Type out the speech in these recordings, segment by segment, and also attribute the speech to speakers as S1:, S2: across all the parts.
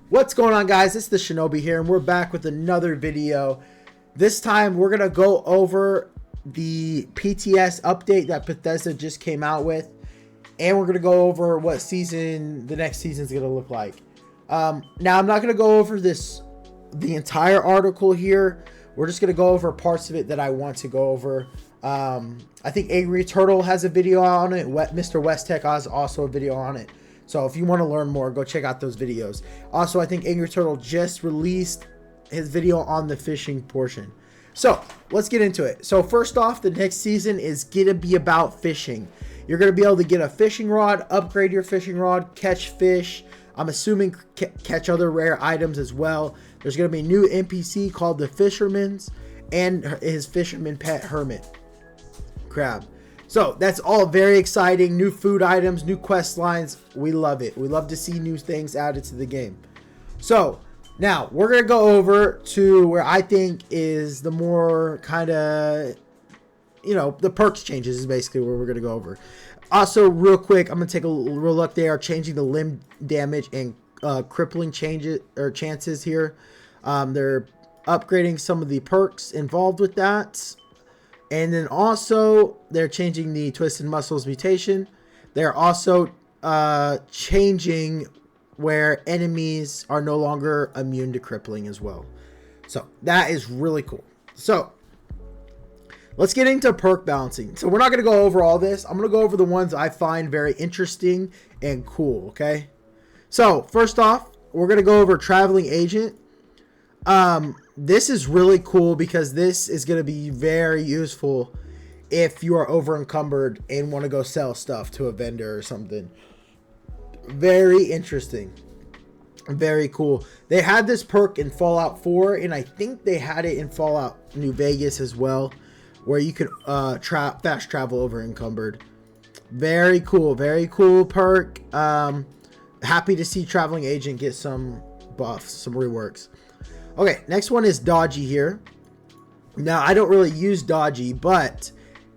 S1: What's going on, guys? It's the Shinobi here, and we're back with another video. This time we're gonna go over the PTS update that Bethesda just came out with, and we're gonna go over what the next season is gonna look like. Now I'm not gonna go over the entire article here. We're just gonna go over parts of it that I want to go over. I think Angry Turtle has a video on it. Mr. Westtech has also a video on it. So if you want to learn more, go check out those videos. Also, I think Angry Turtle just released his video on the fishing portion. So let's get into it. So first off, the next season is going to be about fishing. You're going to be able to get a fishing rod, upgrade your fishing rod, catch fish. I'm assuming catch other rare items as well. There's going to be a new NPC called the Fisherman's and his fisherman pet Hermit Crab. So that's all very exciting. New food items, new quest lines. We love it. We love to see new things added to the game. So now we're going to go over to where I think is the more kind of, the perks changes is basically where we're going to go over. Also, real quick, I'm going to take a real look. They are changing the limb damage and crippling chances here. They're upgrading some of the perks involved with that. And then also, they're changing the Twisted Muscles mutation. They're also changing where enemies are no longer immune to crippling as well. So, that is really cool. So, let's get into perk balancing. So, we're not going to go over all this. I'm going to go over the ones I find very interesting and cool, okay? So, first off, we're going to go over Traveling Agent. This is really cool because this is going to be very useful if you are over encumbered and want to go sell stuff to a vendor or something. Very interesting. Very cool. They had this perk in Fallout 4, and I think they had it in Fallout New Vegas as well, where you could fast travel over encumbered. Very cool. Very cool perk. Happy to see Traveling Agent get some buffs, some reworks. Okay, next one is Dodgy here. Now, I don't really use Dodgy, but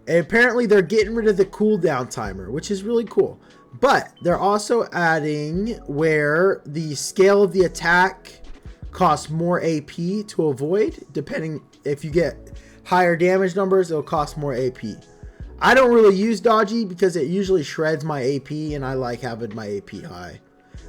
S1: apparently they're getting rid of the cooldown timer, which is really cool. But they're also adding where the scale of the attack costs more AP to avoid. Depending if you get higher damage numbers, it'll cost more AP. I don't really use Dodgy because it usually shreds my AP, and I like having my AP high.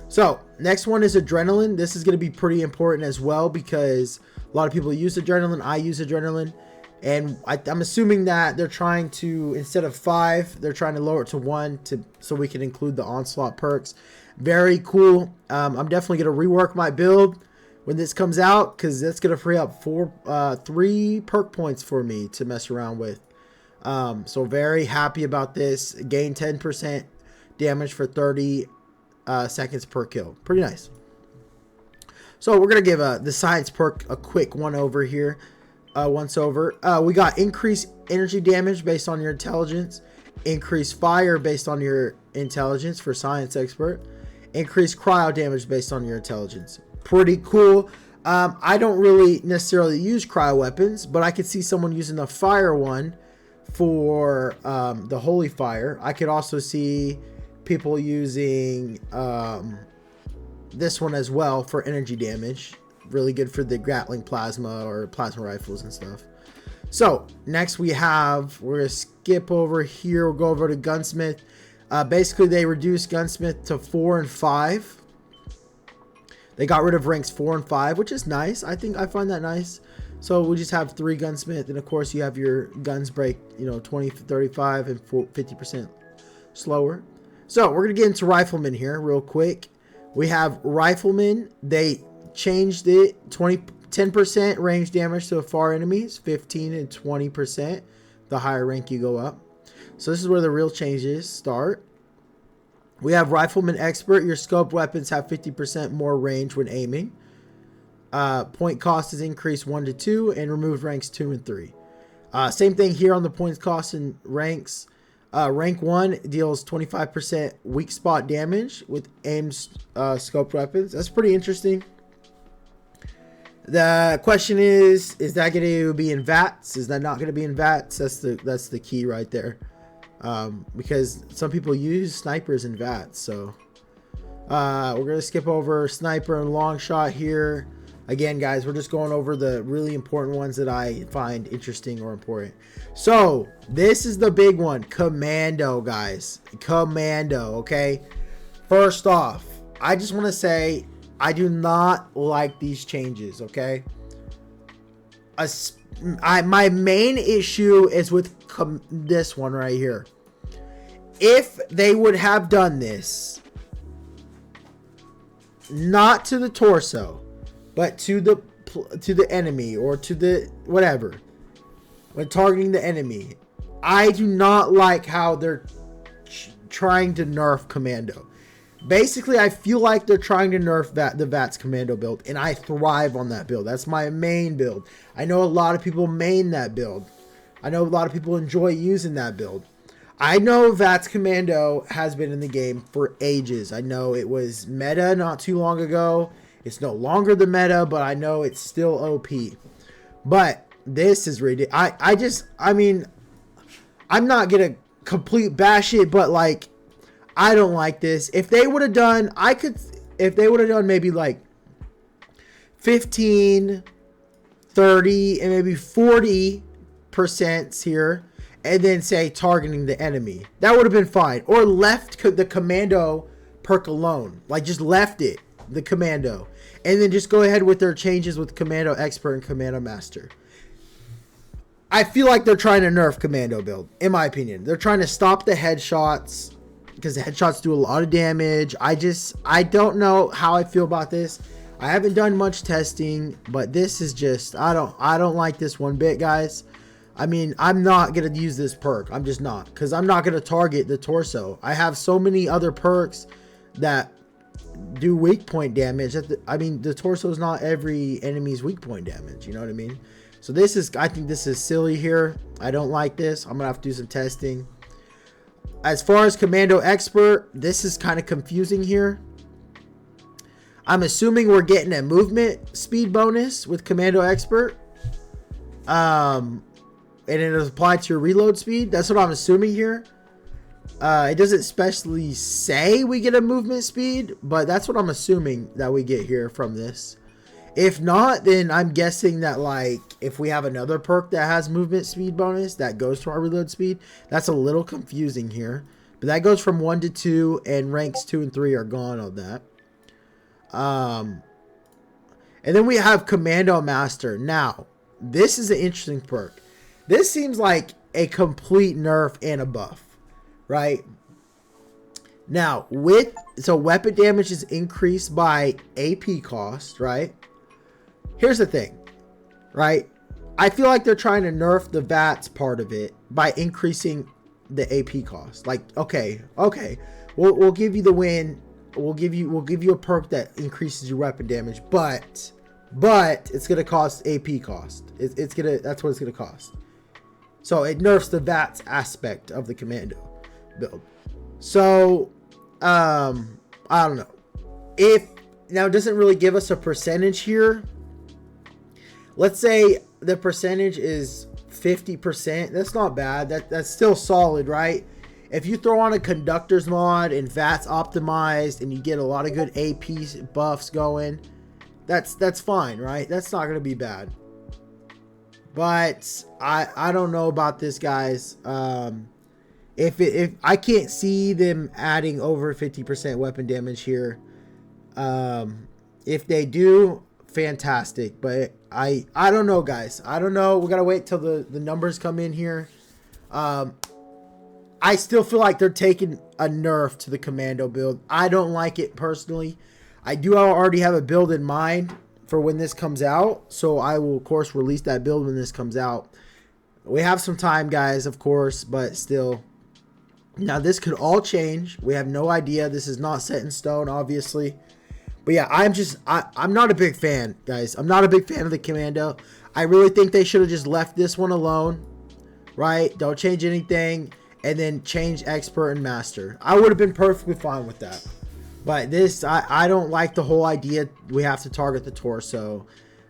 S1: So, next one is Adrenaline. This is going to be pretty important as well because a lot of people use Adrenaline. I use Adrenaline. And I'm assuming that they're trying to, instead of 5, they're trying to lower it to 1 so we can include the Onslaught perks. Very cool. I'm definitely going to rework my build when this comes out because that's going to free up 3 perk points for me to mess around with. So, very happy about this. Gain 10% damage for 30 seconds per kill. Pretty nice. So we're gonna give the science perk a quick once over. We got increased energy damage based on your intelligence, increased fire based on your intelligence for science expert, increased cryo damage based on your intelligence. Pretty cool. I don't really necessarily use cryo weapons, but I could see someone using the fire one for the holy fire. I could also see people using this one as well for energy damage. Really good for the Gatling plasma or plasma rifles and stuff. So next we're gonna skip over here. We'll go over to Gunsmith. Basically they reduced Gunsmith to 4 and 5. They got rid of ranks 4 and 5, which is nice. I find that nice. So we just have 3 Gunsmith, and of course you have your guns break 20, 35 and 50% slower. So we're going to get into Rifleman here real quick. We have Rifleman. They changed it. 10% range damage to far enemies. 15 and 20% the higher rank you go up. So this is where the real changes start. We have Rifleman Expert. Your scoped weapons have 50% more range when aiming. Point cost is increased 1 to 2 and removed ranks 2 and 3. Same thing here on the points cost and ranks. Rank 1 deals 25% weak spot damage with aimed scoped weapons. That's pretty interesting. The question is that going to be in VATS? Is that not going to be in VATS? That's the key right there. Because some people use snipers in VATS. So We're gonna skip over sniper and long shot here. Again, guys, we're just going over the really important ones that I find interesting or important. So this is the big one, commando, guys. Commando. Okay, first off, I just want to say I do not like these changes. Okay, my main issue is with this one right here. If they would have done this, not to the torso, but to the enemy or to the whatever, when targeting the enemy, I do not like how they're trying to nerf commando. Basically, I feel like they're trying to nerf the VATS commando build, and I thrive on that build. That's my main build. I know a lot of people main that build. I know a lot of people enjoy using that build. I know VATS commando has been in the game for ages. I know it was meta not too long ago. It's no longer the meta, but I know it's still OP. But this is ridiculous. I mean, I'm not gonna complete bash it, but like, I don't like this. If they would have done, if they would have done maybe like 15, 30, and maybe 40% here, and then say targeting the enemy, that would have been fine. Or left the commando perk alone, like just left it, the commando, and then just go ahead with their changes with commando expert and commando master. I feel like they're trying to nerf commando build, in my opinion. They're trying to stop the headshots, because the headshots do a lot of damage. I don't know how I feel about this. I haven't done much testing, but this is just, I don't like this one bit, guys. I mean, I'm not going to use this perk. I'm just not, because I'm not going to target the torso. I have so many other perks that do weak point damage. I mean, the torso is not every enemy's weak point damage. You know what I mean? So this is, I think this is silly here. I don't like this. I'm going to have to do some testing. As far as commando expert, this is kind of confusing here. I'm assuming we're getting a movement speed bonus with commando expert. And it is applied to your reload speed. That's what I'm assuming here. It doesn't especially say we get a movement speed, but that's what I'm assuming that we get here from this. If not, then I'm guessing that, like, if we have another perk that has movement speed bonus that goes to our reload speed, that's a little confusing here. But that goes from 1 to 2, and ranks 2 and 3 are gone on that. And then we have Commando Master. Now, this is an interesting perk. This seems like a complete nerf and a buff, right? Now, so weapon damage is increased by AP cost, right? Here's the thing, right? I feel like they're trying to nerf the VATS part of it by increasing the AP cost. Like, okay, we'll give you the win. We'll give you a perk that increases your weapon damage, but it's gonna cost AP cost. That's what it's gonna cost. So it nerfs the VATS aspect of the commando build. So I don't know. Now it doesn't really give us a percentage here. Let's say the percentage is 50%. That's not bad. That's still solid, right? If you throw on a conductors mod and VATS optimized and you get a lot of good AP buffs going, that's fine, right? That's not going to be bad. But I don't know about this, guys. If I can't see them adding over 50% weapon damage here. If they do, fantastic. But I don't know, guys. I don't know. We gotta wait till the numbers come in here. I still feel like they're taking a nerf to the commando build. I don't like it personally. I do already have a build in mind for when this comes out, so I will of course release that build when this comes out. We have some time, guys, of course, but still. Now this could all change. We have no idea. This is not set in stone, obviously. But yeah, I'm not a big fan, guys. I'm not a big fan of the commando. I really think they should have just left this one alone, right? Don't change anything, and then change expert and master. I would have been perfectly fine with that. But this, I don't like the whole idea we have to target the torso.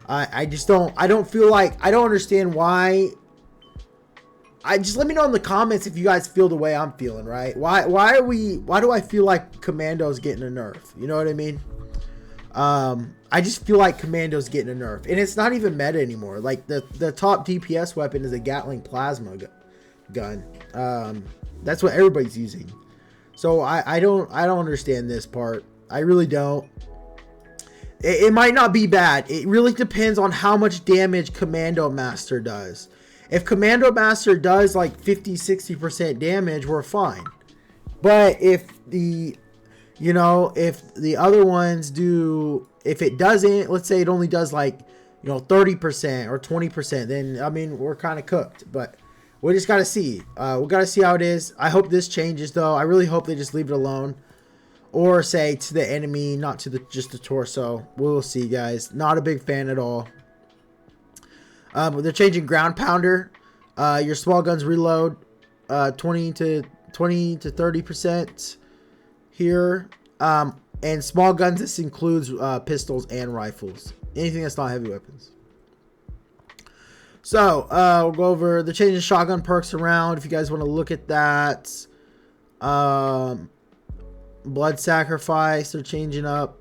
S1: I just don't, I don't feel like, I don't understand why I just let me know in the comments if you guys feel the way I'm feeling, right? Why do I feel like Commando's getting a nerf? You know what I mean? I just feel like Commando's getting a nerf, and it's not even meta anymore. Like the top DPS weapon is a Gatling plasma gun. That's what everybody's using. So I don't understand this part. I really don't. It might not be bad. It really depends on how much damage Commando Master does. If Commando Master does like 50-60% damage, we're fine. But if the other ones do, if it doesn't, let's say it only does like 30% or 20%, then I mean we're kind of cooked. But we just gotta see. We gotta see how it is. I hope this changes though. I really hope they just leave it alone, or say to the enemy, not to just the torso. We'll see, guys. Not a big fan at all. But they're changing ground pounder. Your small guns reload 20 to 30% here. And small guns, this includes pistols and rifles. Anything that's not heavy weapons. So we'll go over the changing shotgun perks around if you guys want to look at that. Blood sacrifice, they're changing up.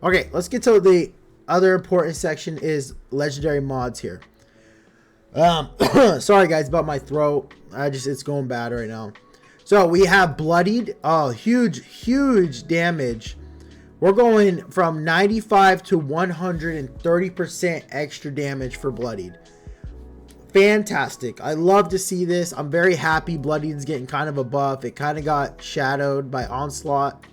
S1: Okay, let's get to the other important section, is legendary mods here. Sorry guys about my throat. It's going bad right now. So we have bloodied. Oh, huge damage. We're going from 95 to 130% extra damage for bloodied. Fantastic. I love to see this. I'm very happy Bloodied's getting kind of a buff. It kind of got shadowed by Onslaught.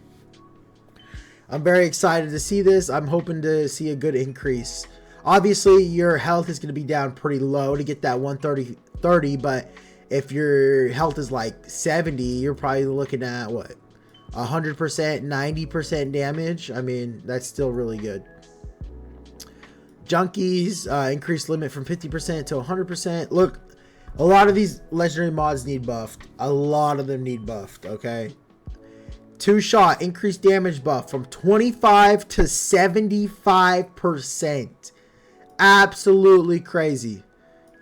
S1: I'm very excited to see this. I'm hoping to see a good increase. Obviously, your health is going to be down pretty low to get that 130, but if your health is like 70, you're probably looking at what? 100%, 90% damage. I mean, that's still really good. Junkies, increased limit from 50% to 100%. Look, a lot of these legendary mods need buffed. A lot of them need buffed, okay? Two shot, increased damage buff from 25 to 75%. Absolutely crazy.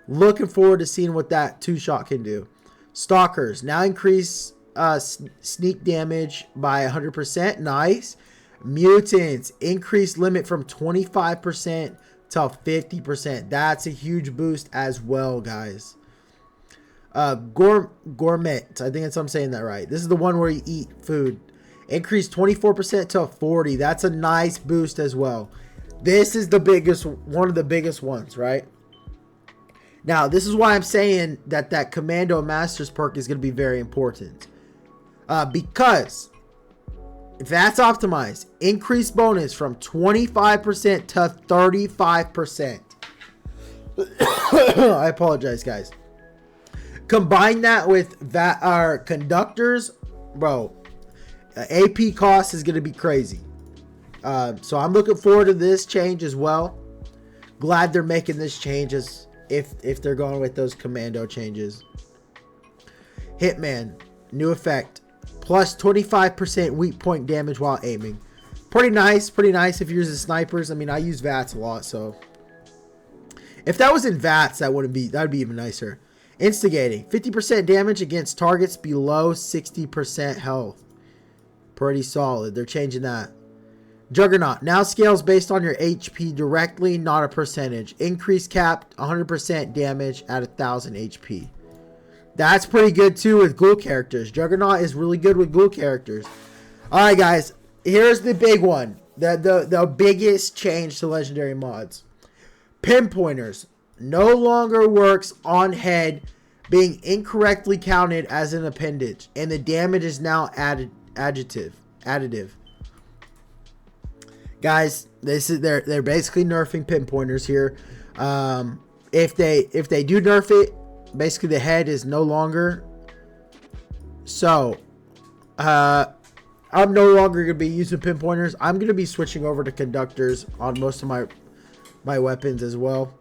S1: Looking forward to seeing what that two shot can do. Stalkers, now increase sneak damage by 100%. Nice. Mutants, increased limit from 25% to 50%. That's a huge boost as well, guys. Gourmet, I think I'm saying that right. This is the one where you eat food. Increased 24% to 40%. That's a nice boost as well. This is the biggest, one of the biggest ones, right? Now, this is why I'm saying that Commando Masters perk is going to be very important. Because if that's optimized, increased bonus from 25% to 35%. I apologize, guys. Combine that with our conductors, bro. AP cost is going to be crazy. So I'm looking forward to this change as well. Glad they're making this changes if they're going with those commando changes. Hitman, new effect. Plus 25% weak point damage while aiming. Pretty nice if you're using snipers. I mean, I use VATS a lot, so if that was in VATS, that would be even nicer. Instigating, 50% damage against targets below 60% health. Pretty solid. They're changing that. Juggernaut, now scales based on your HP directly, not a percentage. Increase capped 100% damage at 1000 HP. That's pretty good too with glue characters. Juggernaut is really good with glue characters. Alright guys, here's the big one. The biggest change to legendary mods. Pinpointers no longer works on head being incorrectly counted as an appendage. And the damage is now additive. Guys, this is they're basically nerfing pinpointers here. If they do nerf it, basically the head is no longer. So I'm no longer gonna be using pinpointers. I'm gonna be switching over to conductors on most of my weapons as well.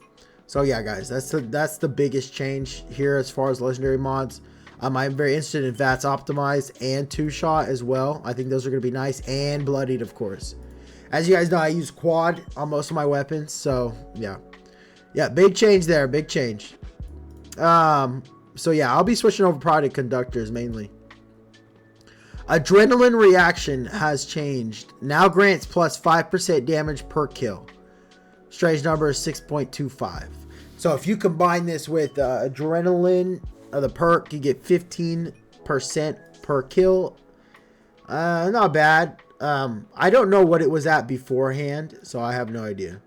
S1: So yeah, guys, that's the biggest change here as far as legendary mods. I'm very interested in VATS optimized and two shot as well. I think those are gonna be nice, and bloodied, of course. As you guys know, I use quad on most of my weapons, so yeah, big change there, big change. So yeah, I'll be switching over probably to conductors mainly. Adrenaline reaction has changed. Now grants plus 5% damage per kill. Strange number is 6.25. So if you combine this with adrenaline, the perk, you get 15% per kill. Not bad. I don't know what it was at beforehand, so I have no idea.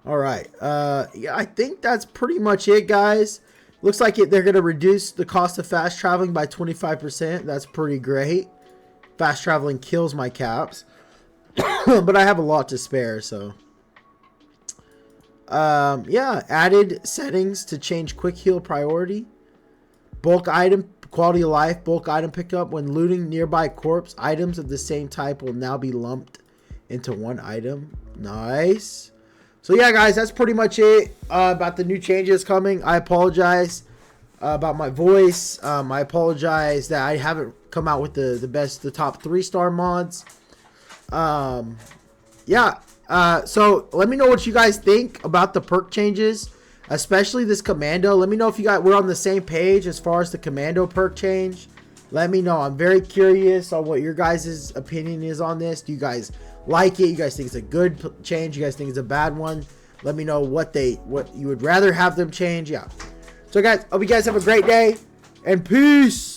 S1: All right. Yeah, I think that's pretty much it, guys. Looks like they're going to reduce the cost of fast traveling by 25%. That's pretty great. Fast traveling kills my caps. But I have a lot to spare, so. Yeah, added settings to change quick heal priority. Bulk item, quality of life, bulk item pickup. When looting nearby corpse, items of the same type will now be lumped into one item. Nice. So yeah, guys, that's pretty much it about the new changes coming. I apologize about my voice. I apologize that I haven't come out with the top 3-star mods. Yeah. So let me know what you guys think about the perk changes, especially this commando. Let me know if we're on the same page as far as the commando perk change. Let me know. I'm very curious on what your guys' opinion is on this. Do you guys like it? You guys think it's a good change? You guys think it's a bad one? Let me know what you would rather have them change. Yeah. So guys, hope you guys have a great day, and peace.